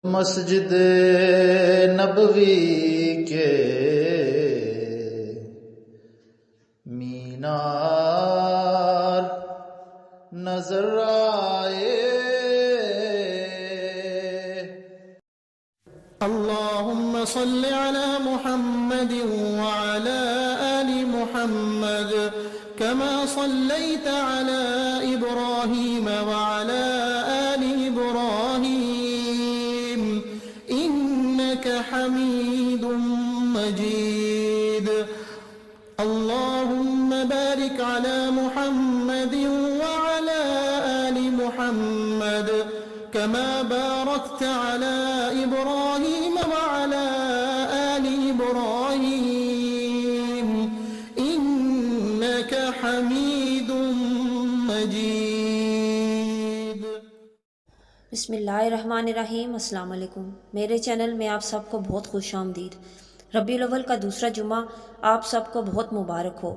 مسجد نبوی کے مینار نظر آئے۔ اللهم صل على محمد وعلى آل محمد كما صليت على إبراهيم وعلى آل إبراهيم إنك حميد مجيد اللهم بارك على محمد وعلى آل محمد كما باركت على إبراهيم وعلى آل إبراهيم إنك حميد مجيد۔ بسم اللہ الرحمن الرحیم۔ السلام علیکم۔ میرے چینل میں آپ سب کو بہت خوش آمدید۔ ربیع الاول کا دوسرا جمعہ آپ سب کو بہت مبارک ہو۔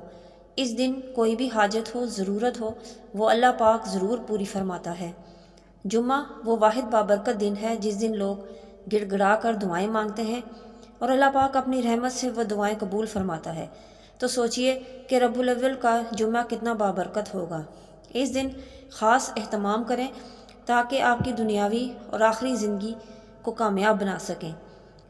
اس دن کوئی بھی حاجت ہو، ضرورت ہو، وہ اللہ پاک ضرور پوری فرماتا ہے۔ جمعہ وہ واحد بابرکت دن ہے جس دن لوگ گڑ گڑا کر دعائیں مانگتے ہیں اور اللہ پاک اپنی رحمت سے وہ دعائیں قبول فرماتا ہے۔ تو سوچئے کہ ربیع الاول کا جمعہ کتنا بابرکت ہوگا۔ اس دن خاص اہتمام کریں تاکہ آپ کی دنیاوی اور آخری زندگی کو کامیاب بنا سکیں۔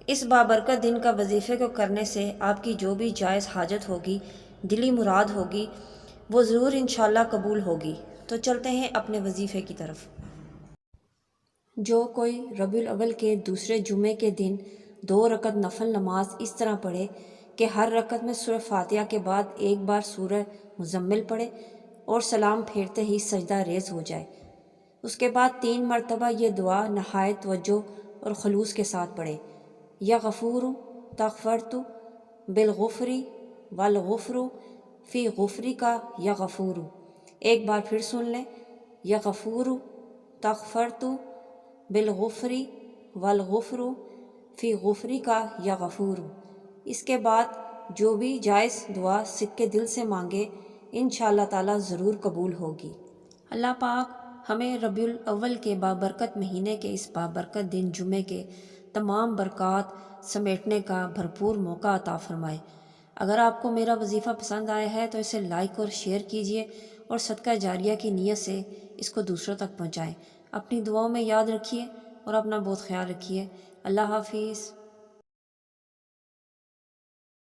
اس بابرکت دن کا وظیفے کو کرنے سے آپ کی جو بھی جائز حاجت ہوگی، دلی مراد ہوگی، وہ ضرور انشاءاللہ قبول ہوگی۔ تو چلتے ہیں اپنے وظیفے کی طرف۔ جو کوئی ربیع الاول کے دوسرے جمعے کے دن 2 رکعت نفل نماز اس طرح پڑھے کہ ہر رکعت میں سورہ فاتحہ کے بعد ایک بار سورہ مزمل پڑھے اور سلام پھیرتے ہی سجدہ ریز ہو جائے، اس کے بعد 3 مرتبہ یہ دعا نہایت توجہ اور خلوص کے ساتھ پڑھے: یا غفور تغفرت بالغفری والغفر فی غفری کا یا غفور۔ ایک بار پھر سن لیں: یا غفور تغفرت بالغفری والغفر فی غفری کا یا غفور۔ اس کے بعد جو بھی جائز دعا صدقے دل سے مانگے انشاءاللہ تعالی ضرور قبول ہوگی۔ اللہ پاک ہمیں ربیع الاول کے بابرکت مہینے کے اس بابرکت دن جمعے کے تمام برکات سمیٹنے کا بھرپور موقع عطا فرمائے۔ اگر آپ کو میرا وظیفہ پسند آیا ہے تو اسے لائک اور شیئر کیجیے اور صدقہ جاریہ کی نیت سے اس کو دوسروں تک پہنچائیں۔ اپنی دعاؤں میں یاد رکھیے اور اپنا بہت خیال رکھیے۔ اللہ حافظ۔